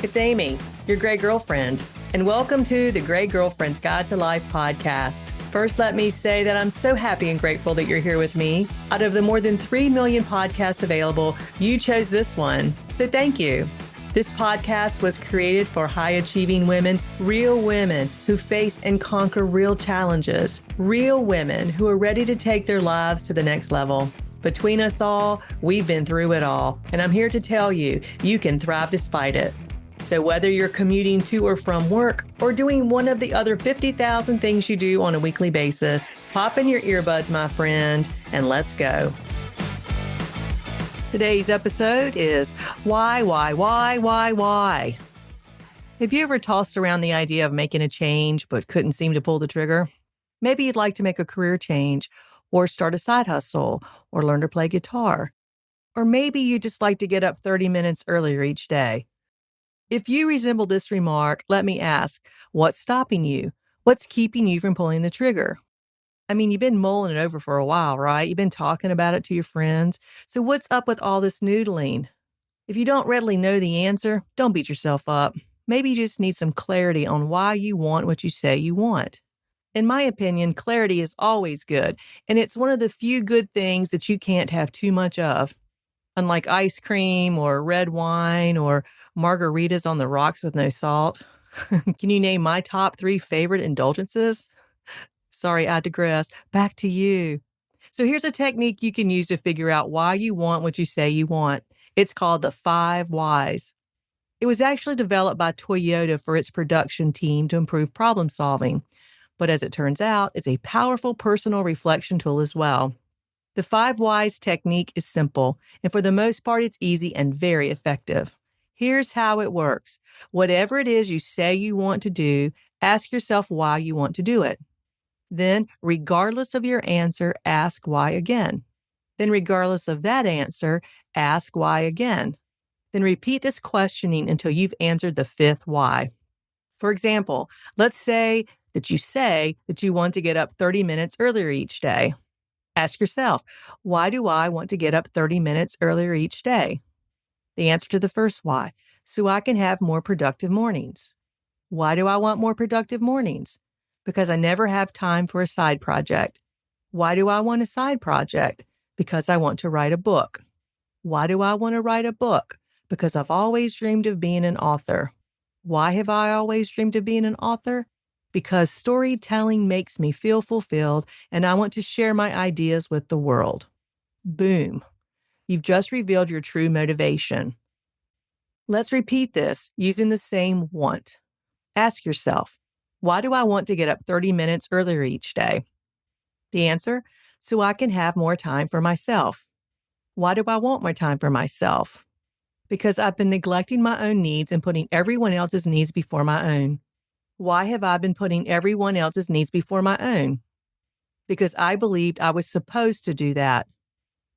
It's Amy, your Gray Girlfriend, and welcome to the Gray Girlfriend's Guide to Life podcast. First, let me say that I'm so happy and grateful that you're here with me. Out of the more than 3 million podcasts available, you chose this one, so thank you. This podcast was created for high-achieving women, real women who face and conquer real challenges, real women who are ready to take their lives to the next level. Between us all, we've been through it all, and I'm here to tell you, you can thrive despite it. So whether you're commuting to or from work or doing one of the other 50,000 things you do on a weekly basis, pop in your earbuds, my friend, and let's go. Today's episode is why? Have you ever tossed around the idea of making a change but couldn't seem to pull the trigger? Maybe you'd like to make a career change or start a side hustle or learn to play guitar. Or maybe you just like to get up 30 minutes earlier each day. If you resemble this remark, let me ask, what's stopping you? What's keeping you from pulling the trigger? I mean, you've been mulling it over for a while, right? You've been talking about it to your friends. So what's up with all this noodling? If you don't readily know the answer, don't beat yourself up. Maybe you just need some clarity on why you want what you say you want. In my opinion, clarity is always good, and it's one of the few good things that you can't have too much of. Unlike ice cream or red wine or margaritas on the rocks with no salt. Can you name my top 3 favorite indulgences? Sorry, I digress. Back to you. So here's a technique you can use to figure out why you want what you say you want. It's called the 5 whys. It was actually developed by Toyota for its production team to improve problem solving. But as it turns out, it's a powerful personal reflection tool as well. The 5 whys technique is simple, and for the most part, it's easy and very effective. Here's how it works. Whatever it is you say you want to do, ask yourself why you want to do it. Then, regardless of your answer, ask why again. Then, regardless of that answer, ask why again. Then repeat this questioning until you've answered the 5th why. For example, let's say that you want to get up 30 minutes earlier each day. Ask yourself, why do I want to get up 30 minutes earlier each day? The answer to the first why, so I can have more productive mornings. Why do I want more productive mornings? Because I never have time for a side project. Why do I want a side project? Because I want to write a book. Why do I want to write a book? Because I've always dreamed of being an author. Why have I always dreamed of being an author? Because storytelling makes me feel fulfilled and I want to share my ideas with the world. Boom. You've just revealed your true motivation. Let's repeat this using the same want. Ask yourself, why do I want to get up 30 minutes earlier each day? The answer, so I can have more time for myself. Why do I want more time for myself? Because I've been neglecting my own needs and putting everyone else's needs before my own. Why have I been putting everyone else's needs before my own? Because I believed I was supposed to do that.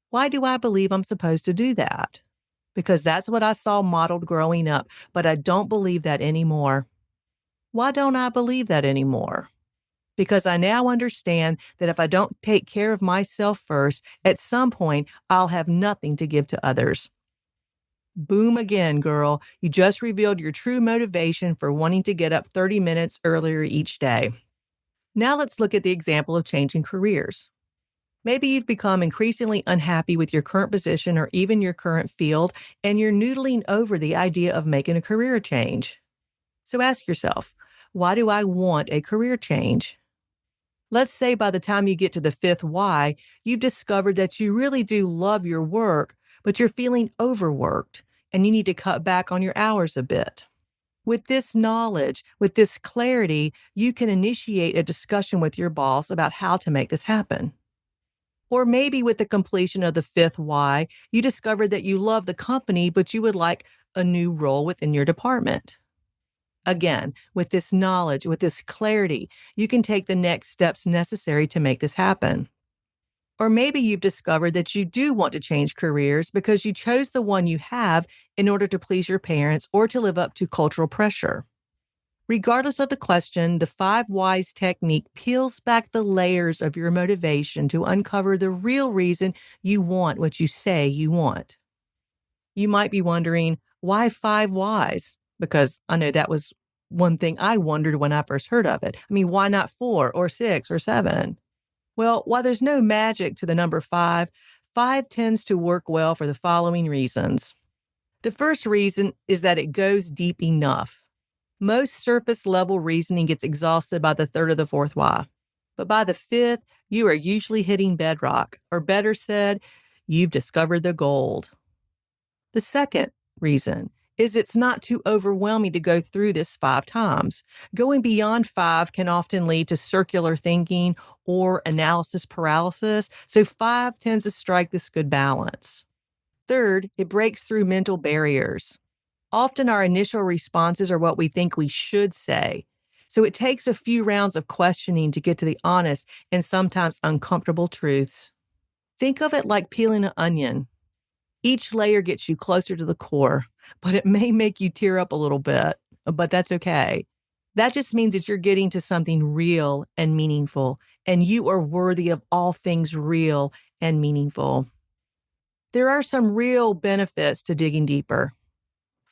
Why do I believe I'm supposed to do that? Because that's what I saw modeled growing up, but I don't believe that anymore. Why don't I believe that anymore? Because I now understand that if I don't take care of myself first, at some point, I'll have nothing to give to others. Boom again, girl. You just revealed your true motivation for wanting to get up 30 minutes earlier each day. Now let's look at the example of changing careers. Maybe you've become increasingly unhappy with your current position or even your current field, and you're noodling over the idea of making a career change. So ask yourself, why do I want a career change? Let's say by the time you get to the 5th why, you've discovered that you really do love your work, but you're feeling overworked and you need to cut back on your hours a bit. With this knowledge, with this clarity, you can initiate a discussion with your boss about how to make this happen. Or maybe with the completion of the 5th why, you discovered that you love the company, but you would like a new role within your department. Again, with this knowledge, with this clarity, you can take the next steps necessary to make this happen. Or maybe you've discovered that you do want to change careers because you chose the one you have in order to please your parents or to live up to cultural pressure. Regardless of the question, the 5 whys technique peels back the layers of your motivation to uncover the real reason you want what you say you want. You might be wondering, why 5 whys? Because I know that was one thing I wondered when I first heard of it. I mean, why not 4 or 6 or 7? Well, while there's no magic to the number 5, 5 tends to work well for the following reasons. The first reason is that it goes deep enough. Most surface level reasoning gets exhausted by the third or the fourth why. But by the fifth, you are usually hitting bedrock, or better said, you've discovered the gold. The second reason is it's not too overwhelming to go through this 5 times. Going beyond 5 can often lead to circular thinking or analysis paralysis, so 5 tends to strike this good balance. Third, it breaks through mental barriers. Often our initial responses are what we think we should say. So it takes a few rounds of questioning to get to the honest and sometimes uncomfortable truths. Think of it like peeling an onion. Each layer gets you closer to the core, but it may make you tear up a little bit, but that's okay. That just means that you're getting to something real and meaningful, and you are worthy of all things real and meaningful. There are some real benefits to digging deeper.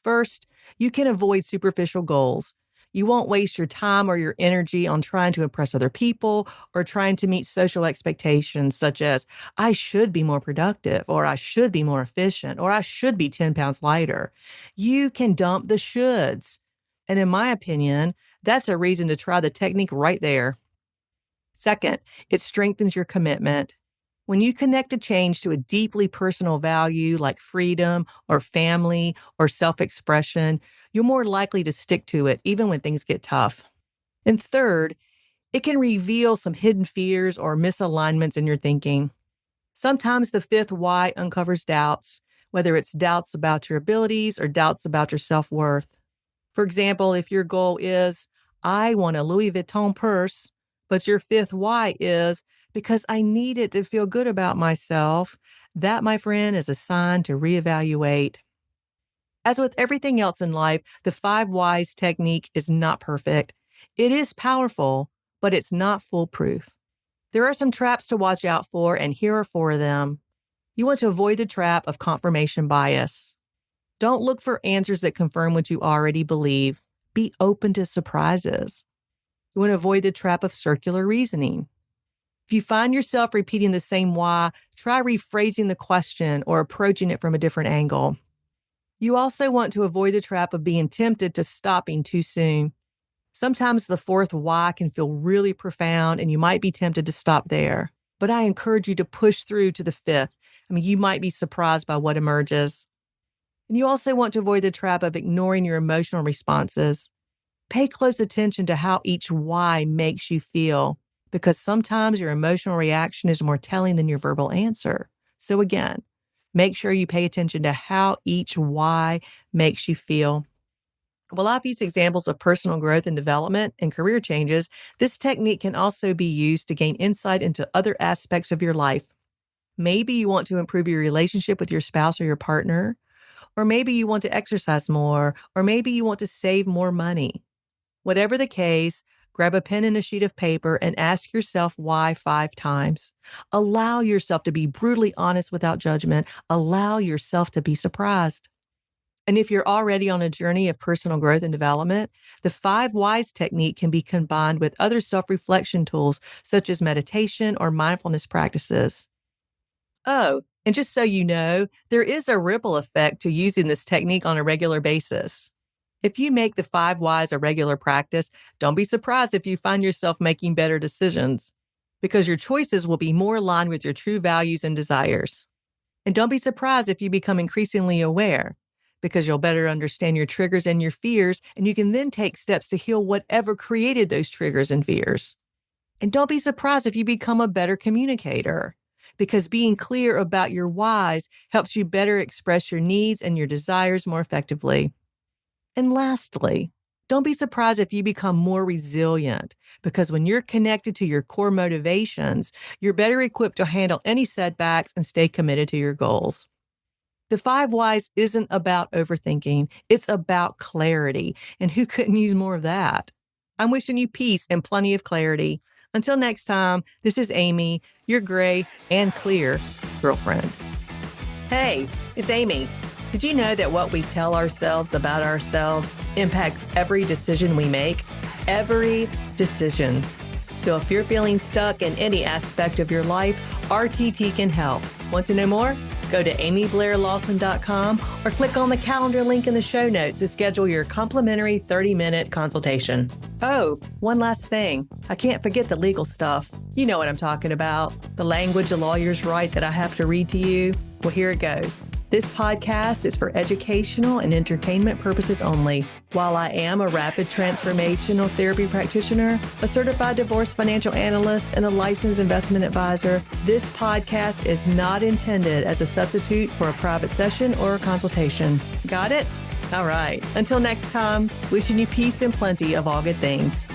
First, you can avoid superficial goals. You won't waste your time or your energy on trying to impress other people or trying to meet social expectations, such as, I should be more productive, or I should be more efficient, or I should be 10 pounds lighter. You can dump the shoulds. And in my opinion, that's a reason to try the technique right there. Second, it strengthens your commitment. When you connect a change to a deeply personal value like freedom or family or self expression, you're more likely to stick to it even when things get tough. And third, it can reveal some hidden fears or misalignments in your thinking. Sometimes the fifth why uncovers doubts, whether it's doubts about your abilities or doubts about your self worth. For example, if your goal is, I want a Louis Vuitton purse, but your fifth why is, because I need it to feel good about myself, that, my friend, is a sign to reevaluate. As with everything else in life, the 5 whys technique is not perfect. It is powerful, but it's not foolproof. There are some traps to watch out for, and here are 4 of them. You want to avoid the trap of confirmation bias. Don't look for answers that confirm what you already believe. Be open to surprises. You want to avoid the trap of circular reasoning. If you find yourself repeating the same why, try rephrasing the question or approaching it from a different angle. You also want to avoid the trap of being tempted to stopping too soon. Sometimes the 4th why can feel really profound and you might be tempted to stop there. But I encourage you to push through to the 5th. I mean, you might be surprised by what emerges. And you also want to avoid the trap of ignoring your emotional responses. Pay close attention to how each why makes you feel, because sometimes your emotional reaction is more telling than your verbal answer. So again, make sure you pay attention to how each why makes you feel. While I've used examples of personal growth and development and career changes, this technique can also be used to gain insight into other aspects of your life. Maybe you want to improve your relationship with your spouse or your partner, or maybe you want to exercise more, or maybe you want to save more money. Whatever the case, grab a pen and a sheet of paper and ask yourself why 5 times. Allow yourself to be brutally honest without judgment. Allow yourself to be surprised. And if you're already on a journey of personal growth and development, the 5 whys technique can be combined with other self-reflection tools such as meditation or mindfulness practices. Oh, and just so you know, there is a ripple effect to using this technique on a regular basis. If you make the 5 whys a regular practice, don't be surprised if you find yourself making better decisions, because your choices will be more aligned with your true values and desires. And don't be surprised if you become increasingly aware, because you'll better understand your triggers and your fears, and you can then take steps to heal whatever created those triggers and fears. And don't be surprised if you become a better communicator, because being clear about your whys helps you better express your needs and your desires more effectively. And lastly, don't be surprised if you become more resilient, because when you're connected to your core motivations, you're better equipped to handle any setbacks and stay committed to your goals. The 5 whys isn't about overthinking. It's about clarity. And who couldn't use more of that? I'm wishing you peace and plenty of clarity. Until next time, this is Amy, your gray and clear girlfriend. Hey, it's Amy. Did you know that what we tell ourselves about ourselves impacts every decision we make? Every decision. So if you're feeling stuck in any aspect of your life, RTT can help. Want to know more? Go to amyblairlawson.com or click on the calendar link in the show notes to schedule your complimentary 30-minute consultation. Oh, one last thing. I can't forget the legal stuff. You know what I'm talking about. The language a lawyers write that I have to read to you. Well, here it goes. This podcast is for educational and entertainment purposes only. While I am a rapid transformational therapy practitioner, a certified divorce financial analyst, and a licensed investment advisor, this podcast is not intended as a substitute for a private session or a consultation. Got it? All right. Until next time, wishing you peace and plenty of all good things.